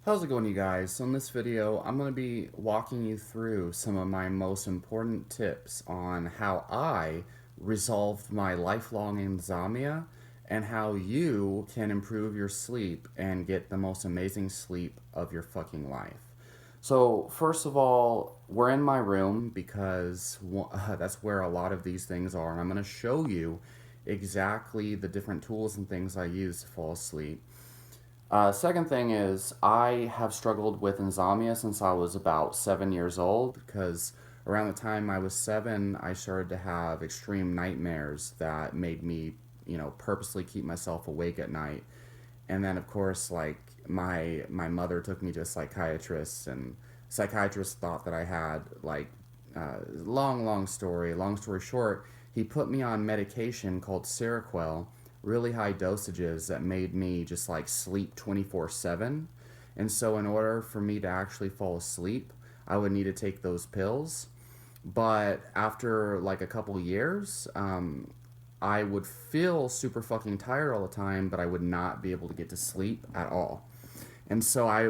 How's it going, you guys? So in this video, I'm going to be walking you through some of my most important tips on how I resolved my lifelong insomnia and how you can improve your sleep and get the most amazing sleep of your fucking life. So first of all, we're in my room because that's where a lot of these things are, and I'm going to show you exactly the different tools and things I use to fall asleep. Second thing is, I have struggled with insomnia since I was about 7 years old because around the time I was seven, I started to have extreme nightmares that made me, purposely keep myself awake at night. And then, of course, like my mother took me to a psychiatrist, and psychiatrist thought that I had long story. Long story short, he put me on medication called Seroquel, really high dosages that made me just like sleep 24/7. And so, in order for me to actually fall asleep, I would need to take those pills. But after like a couple years, I would feel super fucking tired all the time, but I would not be able to get to sleep at all. And so I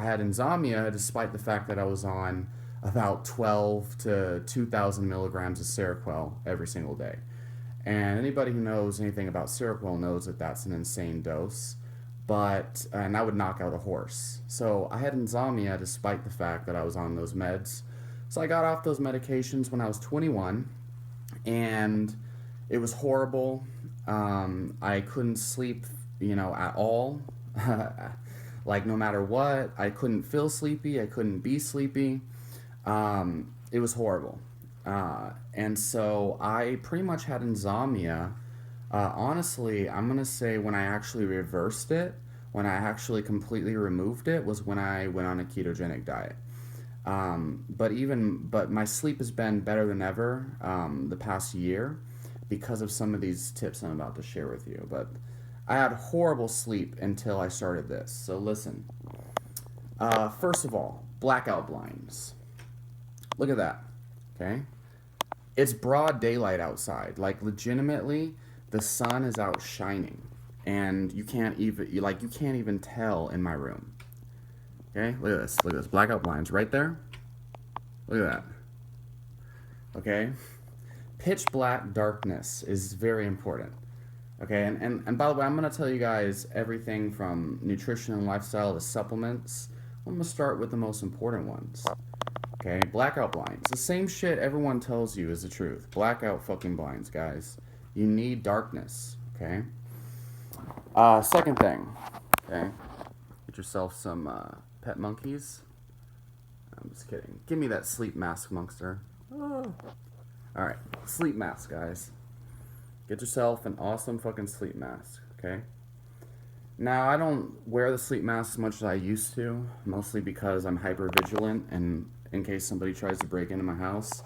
had insomnia despite the fact that I was on about 12 to 2,000 milligrams of Seroquel every single day. And anybody who knows anything about Seroquel knows that that's an insane dose. And that would knock out a horse. So I had insomnia despite the fact that I was on those meds. So I got off those medications when I was 21, and it was horrible. I couldn't sleep, at all. Like, no matter what, I couldn't feel sleepy. I couldn't be sleepy. It was horrible. And so I pretty much had insomnia. Honestly, I'm going to say when I actually reversed it, when I actually completely removed it, was when I went on a ketogenic diet. But my sleep has been better than ever the past year because of some of these tips I'm about to share with you. But I had horrible sleep until I started this. So listen. First of all, blackout blinds. Look at that. Okay? It's broad daylight outside. Like, legitimately, the sun is out shining, and you can't even tell in my room. Okay, look at this. Look at this. Blackout blinds right there. Look at that. Okay, pitch black darkness is very important. Okay, and by the way, I'm gonna tell you guys everything from nutrition and lifestyle to supplements. I'm gonna start with the most important ones. Okay, blackout blinds. The same shit everyone tells you is the truth. Blackout fucking blinds, guys. You need darkness, okay? Second thing, okay? Get yourself some pet monkeys. I'm just kidding. Give me that sleep mask, Monkster. Oh. Alright, sleep mask, guys. Get yourself an awesome fucking sleep mask, okay? Now, I don't wear the sleep mask as much as I used to, mostly because I'm hyper vigilant and in case somebody tries to break into my house.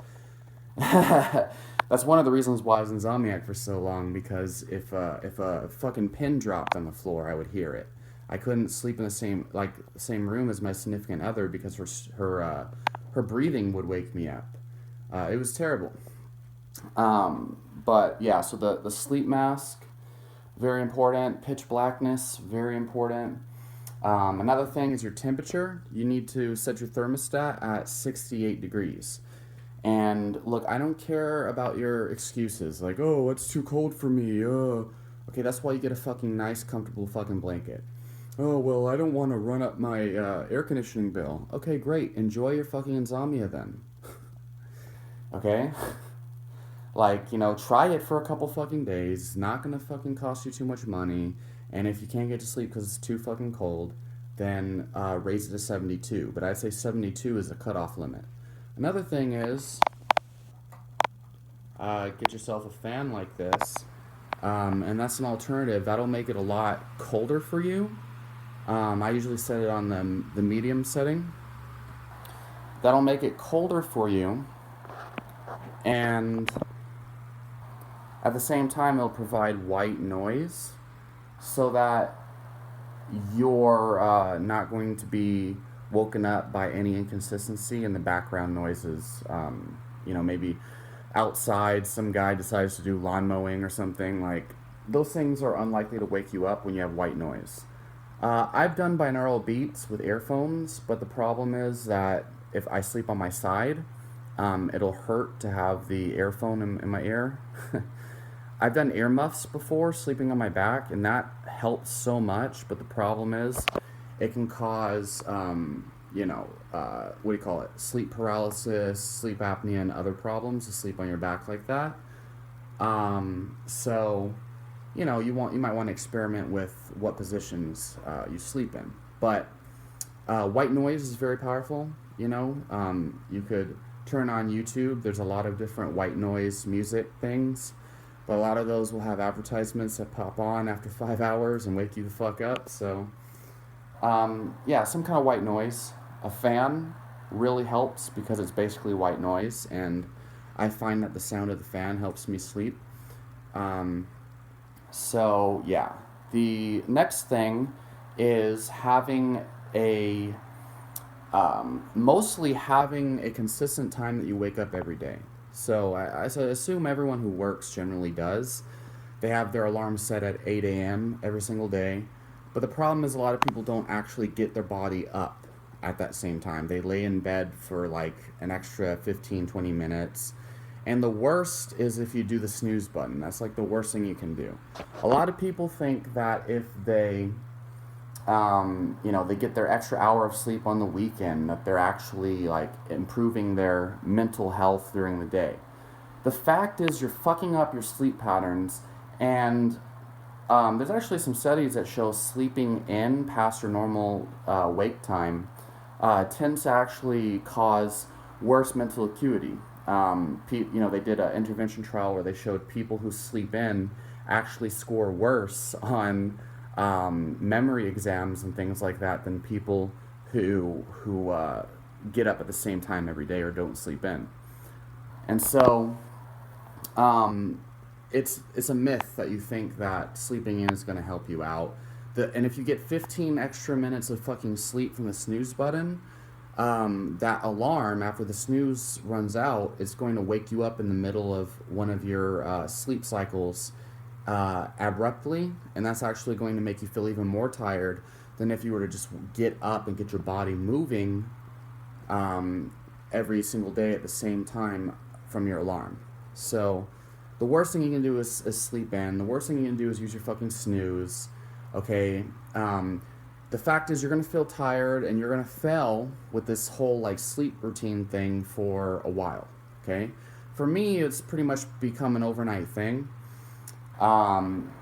That's one of the reasons why I was insomniac for so long, because if a fucking pin dropped on the floor, I would hear it. I couldn't sleep in the same room as my significant other because her breathing would wake me up. It was terrible. But yeah, so the sleep mask, very important. Pitch blackness, very important. Another thing is your temperature. You need to set your thermostat at 68 degrees. And look, I don't care about your excuses like, oh, it's too cold for me. Okay, that's why you get a fucking nice, comfortable fucking blanket. Oh, well, I don't want to run up my air conditioning bill. Okay, great. Enjoy your fucking insomnia then. Okay? Like, try it for a couple fucking days. It's not gonna fucking cost you too much money. And if you can't get to sleep because it's too fucking cold, then raise it to 72. But I'd say 72 is the cutoff limit. Another thing is, get yourself a fan like this. And that's an alternative. That'll make it a lot colder for you. I usually set it on the medium setting. That'll make it colder for you. And at the same time, it'll provide white noise so that you're not going to be woken up by any inconsistency in the background noises. Maybe outside some guy decides to do lawn mowing or something. Like, those things are unlikely to wake you up when you have white noise. I've done binaural beats with earphones, but the problem is that if I sleep on my side, it'll hurt to have the earphone in my ear. I've done earmuffs before, sleeping on my back, and that helps so much. But the problem is, it can cause, what do you call it? Sleep paralysis, sleep apnea, and other problems to sleep on your back like that. So, you might want to experiment with what positions you sleep in. But white noise is very powerful. You could turn on YouTube. There's a lot of different white noise music things, but a lot of those will have advertisements that pop on after 5 hours and wake you the fuck up. So, yeah, some kind of white noise. A fan really helps because it's basically white noise, and I find that the sound of the fan helps me sleep. Um, so, yeah. The next thing is mostly having a consistent time that you wake up every day. So I assume everyone who works generally does. They have their alarm set at 8 a.m. every single day. But the problem is a lot of people don't actually get their body up at that same time. They lay in bed for like an extra 15, 20 minutes. And the worst is if you do the snooze button. That's like the worst thing you can do. A lot of people think that if they get their extra hour of sleep on the weekend, that they're actually like improving their mental health during the day. The fact is, you're fucking up your sleep patterns, and there's actually some studies that show sleeping in past your normal wake time tends to actually cause worse mental acuity. They did an intervention trial where they showed people who sleep in actually score worse on memory exams and things like that than people who get up at the same time every day or don't sleep in. And so, it's a myth that you think that sleeping in is going to help you out. And if you get 15 extra minutes of fucking sleep from the snooze button, that alarm after the snooze runs out is going to wake you up in the middle of one of your sleep cycles abruptly, and that's actually going to make you feel even more tired than if you were to just get up and get your body moving every single day at the same time from your alarm. So the worst thing you can do is sleep in. The worst thing you can do is use your fucking snooze. Okay. The fact is, you're gonna feel tired and you're gonna fail with this whole like sleep routine thing for a while. Okay. For me, it's pretty much become an overnight thing. Um,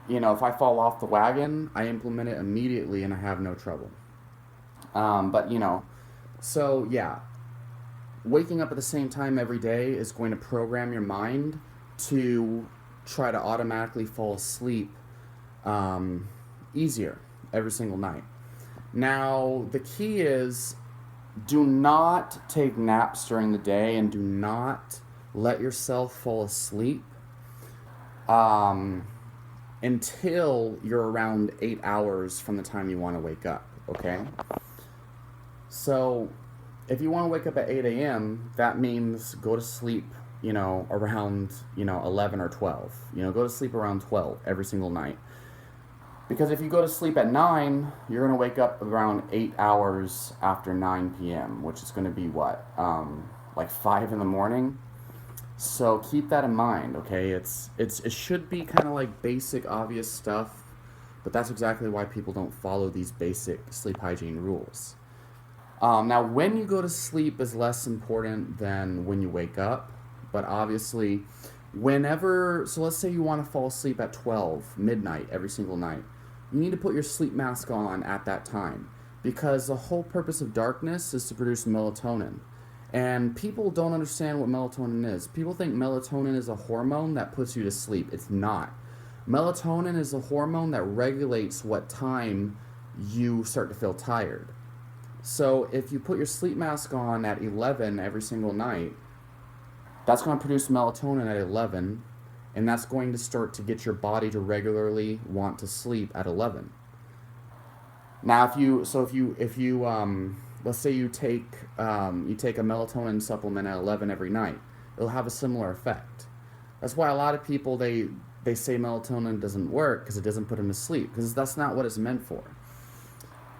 if I fall off the wagon, I implement it immediately and I have no trouble. So yeah, waking up at the same time every day is going to program your mind to try to automatically fall asleep easier every single night. Now, the key is, do not take naps during the day and do not let yourself fall asleep until you're around 8 hours from the time you want to wake up, okay? So, if you want to wake up at 8 a.m., that means go to sleep, around, 11 or 12. Go to sleep around 12 every single night. Because if you go to sleep at 9, you're going to wake up around 8 hours after 9 p.m., which is going to be what? Like 5 in the morning? So keep that in mind, okay? It should be kind of like basic, obvious stuff, but that's exactly why people don't follow these basic sleep hygiene rules. Now, when you go to sleep is less important than when you wake up, but obviously, so let's say you want to fall asleep at 12, midnight, every single night. You need to put your sleep mask on at that time, because the whole purpose of darkness is to produce melatonin. And people don't understand what melatonin is. People think melatonin is a hormone that puts you to sleep. It's not. Melatonin is a hormone that regulates what time you start to feel tired. So if you put your sleep mask on at 11 every single night, that's going to produce melatonin at 11, and that's going to start to get your body to regularly want to sleep at 11. Now, if you let's say you take a melatonin supplement at 11 every night, it'll have a similar effect. That's why a lot of people they say melatonin doesn't work because it doesn't put them to sleep, because that's not what it's meant for.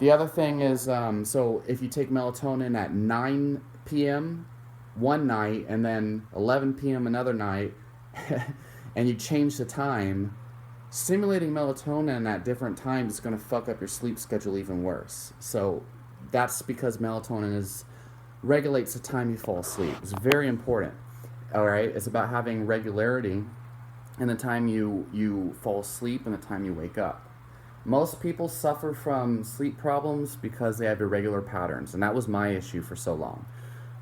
The other thing is, so if you take melatonin at 9 p.m. one night and then 11 p.m. another night, and you change the time, stimulating melatonin at different times is going to fuck up your sleep schedule even worse. So that's because melatonin is regulates the time you fall asleep. It's very important. All right, it's about having regularity in the time you fall asleep and the time you wake up. Most people suffer from sleep problems because they have irregular patterns, and that was my issue for so long.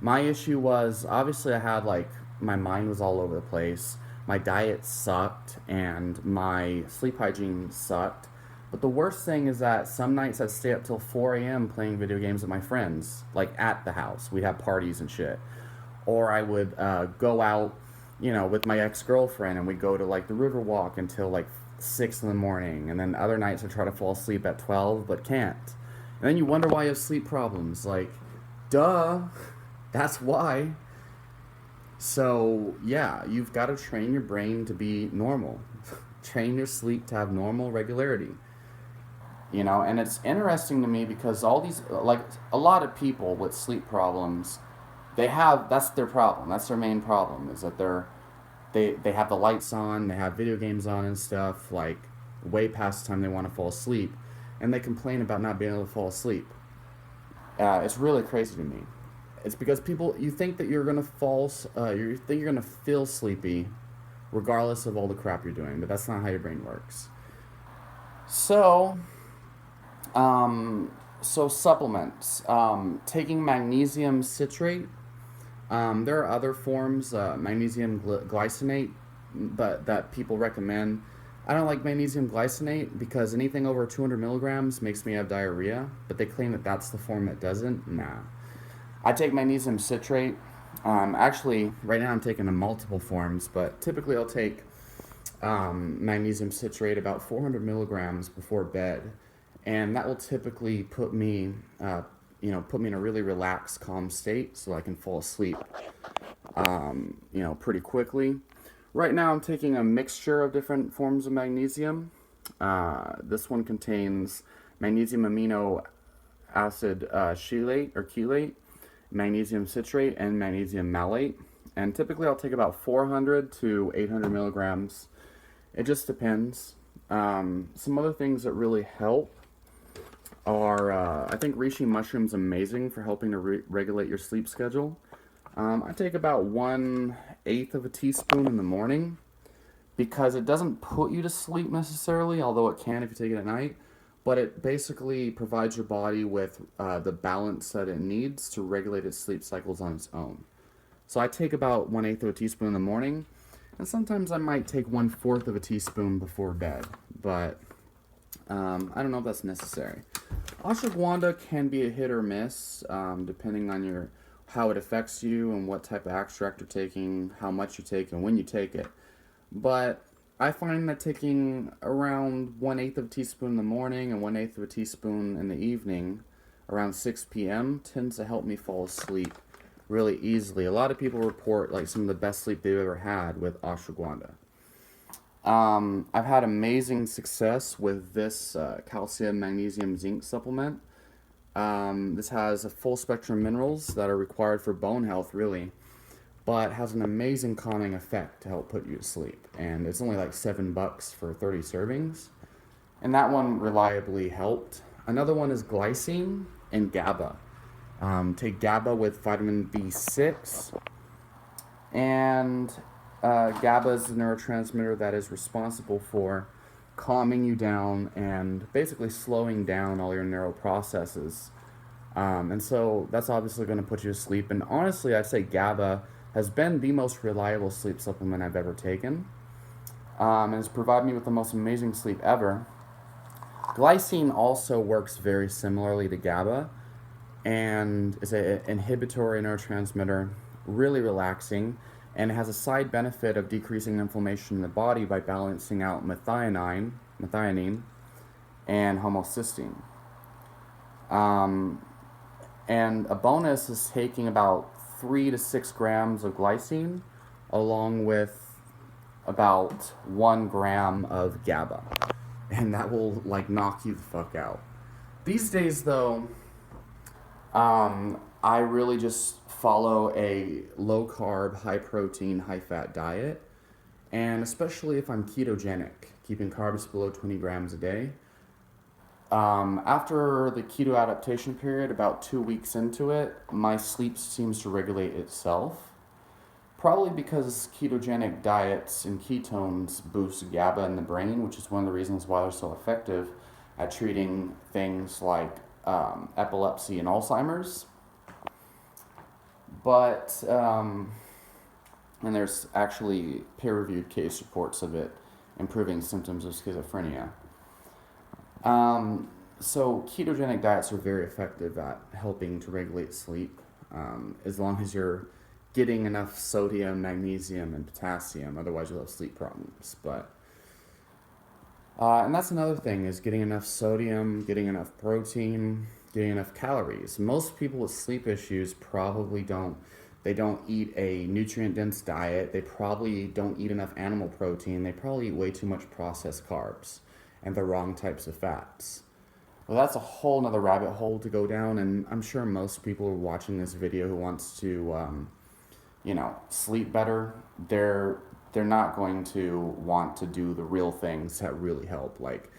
My issue was obviously I had like my mind was all over the place, my diet sucked, and my sleep hygiene sucked. But the worst thing is that some nights I'd stay up till 4 a.m. playing video games with my friends, like at the house. We'd have parties and shit. Or I would go out, with my ex-girlfriend, and we'd go to like the Riverwalk until like 6 in the morning. And then other nights I try to fall asleep at 12 but can't. And then you wonder why you have sleep problems. Like, duh, that's why. So, yeah, you've got to train your brain to be normal. Train your sleep to have normal regularity. And it's interesting to me because all these, like, a lot of people with sleep problems, that's their problem. That's their main problem, is that they have the lights on, they have video games on and stuff, like, way past the time they want to fall asleep, and they complain about not being able to fall asleep. It's really crazy to me. It's because you think that you're gonna you think you're gonna feel sleepy, regardless of all the crap you're doing, but that's not how your brain works. So, supplements. Taking magnesium citrate. There are other forms, magnesium glycinate, but that people recommend. I don't like magnesium glycinate because anything over 200 milligrams makes me have diarrhea, but they claim that that's the form that doesn't. Nah. I take magnesium citrate. Actually, right now I'm taking in multiple forms, but typically I'll take magnesium citrate about 400 milligrams before bed, and that will typically put me in a really relaxed, calm state so I can fall asleep, pretty quickly. Right now I'm taking a mixture of different forms of magnesium. This one contains magnesium amino acid chelate, magnesium citrate, and magnesium malate. And typically I'll take about 400 to 800 milligrams. It just depends. Some other things that really help are, I think reishi mushroom's amazing for helping to regulate your sleep schedule. I take about 1/8 of a teaspoon in the morning because it doesn't put you to sleep necessarily, although it can if you take it at night. But it basically provides your body with the balance that it needs to regulate its sleep cycles on its own. So I take about 1/8 of a teaspoon in the morning, and sometimes I might take 1/4 of a teaspoon before bed, but I don't know if that's necessary. Ashwagandha can be a hit or miss, depending on how it affects you and what type of extract you're taking, how much you take, and when you take it. But I find that taking around 1/8 of a teaspoon in the morning and 1/8 of a teaspoon in the evening, around 6 p.m., tends to help me fall asleep really easily. A lot of people report like some of the best sleep they've ever had with ashwagandha. I've had amazing success with this calcium, magnesium, zinc supplement. This has a full spectrum of minerals that are required for bone health, really, but has an amazing calming effect to help put you to sleep. And it's only like $7 for 30 servings. And that one reliably helped. Another one is glycine and GABA. Take GABA with vitamin B6. And GABA is the neurotransmitter that is responsible for calming you down and basically slowing down all your neural processes. And so that's obviously going to put you to sleep. And honestly, I'd say GABA has been the most reliable sleep supplement I've ever taken. And has provided me with the most amazing sleep ever. Glycine also works very similarly to GABA and is an inhibitory neurotransmitter, really relaxing, and it has a side benefit of decreasing inflammation in the body by balancing out methionine, and homocysteine. And a bonus is taking about 3 to 6 grams of glycine along with about 1 gram of GABA. And that will like knock you the fuck out. These days, though, I really just follow a low carb, high protein, high fat diet. And especially if I'm ketogenic, keeping carbs below 20 grams a day. After the keto adaptation period, about 2 weeks into it, my sleep seems to regulate itself. Probably because ketogenic diets and ketones boost GABA in the brain, which is one of the reasons why they're so effective at treating things like epilepsy and Alzheimer's. But, and there's actually peer-reviewed case reports of it improving symptoms of schizophrenia. So ketogenic diets are very effective at helping to regulate sleep, as long as you're getting enough sodium, magnesium, and potassium. Otherwise, you'll have sleep problems. But and that's another thing, is getting enough sodium, getting enough protein, getting enough calories. Most people with sleep issues probably don't. They don't eat a nutrient-dense diet. They probably don't eat enough animal protein. They probably eat way too much processed carbs and the wrong types of fats. Well, that's a whole nother rabbit hole to go down, and I'm sure most people watching this video who wants to, sleep better, they're not going to want to do the real things that really help. Like,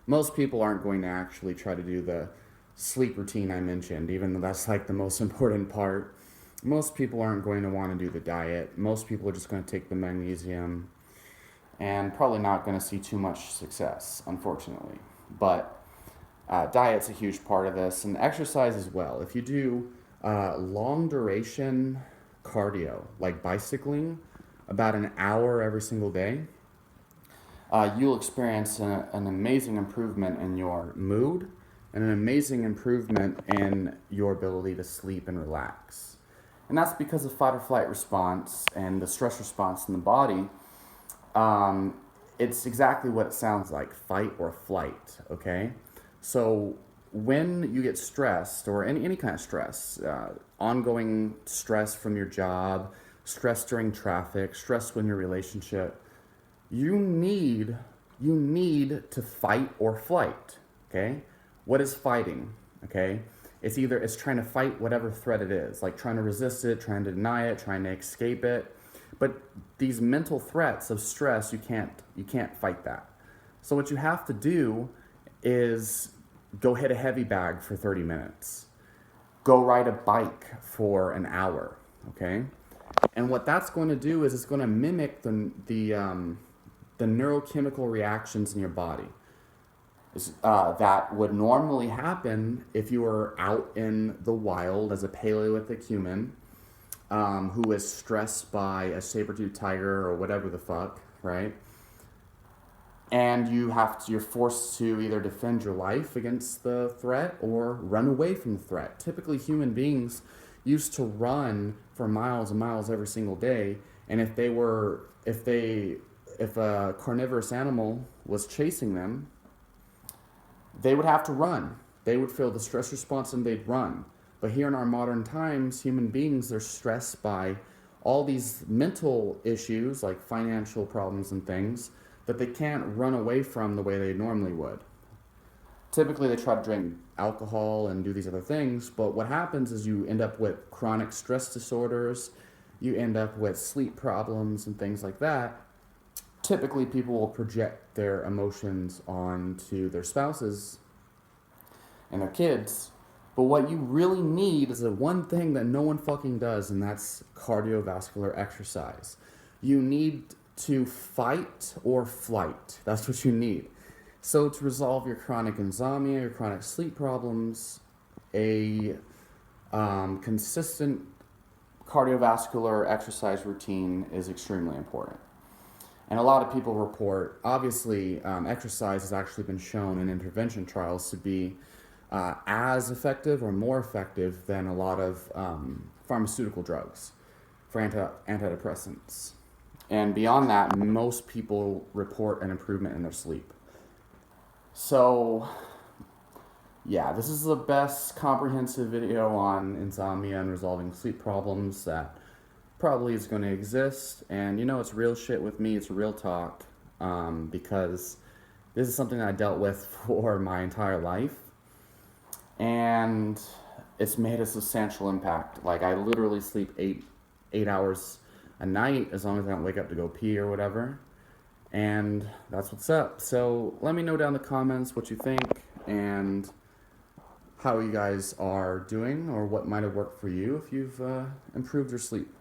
most people aren't going to actually try to do the sleep routine I mentioned, even though that's like the most important part. Most people aren't going to want to do the diet. Most people are just going to take the magnesium and probably not going to see too much success, unfortunately. But diet's a huge part of this, and exercise as well. If you do long duration cardio, like bicycling, about an hour every single day, you'll experience an amazing improvement in your mood and an amazing improvement in your ability to sleep and relax. And that's because of fight or flight response and the stress response in the body. It's exactly what it sounds like, fight or flight, okay? So when you get stressed, or any kind of stress, ongoing stress from your job, stress during traffic, stress in your relationship, you need to fight or flight, okay? What is fighting, okay? It's trying to fight whatever threat it is, like trying to resist it, trying to deny it, trying to escape it. But these mental threats of stress, you can't fight that. So what you have to do is go hit a heavy bag for 30 minutes. Go ride a bike for an hour, okay? And what that's going to do is it's going to mimic the neurochemical reactions in your body. That would normally happen if you were out in the wild as a Paleolithic human who is stressed by a saber-toothed tiger or whatever the fuck, right? And you're forced to either defend your life against the threat or run away from the threat. Typically, human beings used to run for miles and miles every single day, and if a carnivorous animal was chasing them, they would have to run. They would feel the stress response and they'd run. But here in our modern times, human beings are stressed by all these mental issues like financial problems and things that they can't run away from the way they normally would. Typically, they try to drink alcohol and do these other things, but what happens is you end up with chronic stress disorders, you end up with sleep problems and things like that. Typically, people will project their emotions onto their spouses and their kids. But what you really need is the one thing that no one fucking does, and that's cardiovascular exercise. You need to fight or flight. That's what you need. So to resolve your chronic insomnia, your chronic sleep problems, a consistent cardiovascular exercise routine is extremely important. And a lot of people report, obviously, exercise has actually been shown in intervention trials to be as effective or more effective than a lot of pharmaceutical drugs for antidepressants. And beyond that, most people report an improvement in their sleep. So, yeah, this is the best comprehensive video on insomnia and resolving sleep problems that probably is going to exist. And it's real shit with me. It's real talk, because this is something I dealt with for my entire life. and it's made a substantial impact. Like, I literally sleep 8 hours a night as long as I don't wake up to go pee or whatever. And that's what's up. So let me know down in the comments what you think and how you guys are doing or what might have worked for you if you've improved your sleep.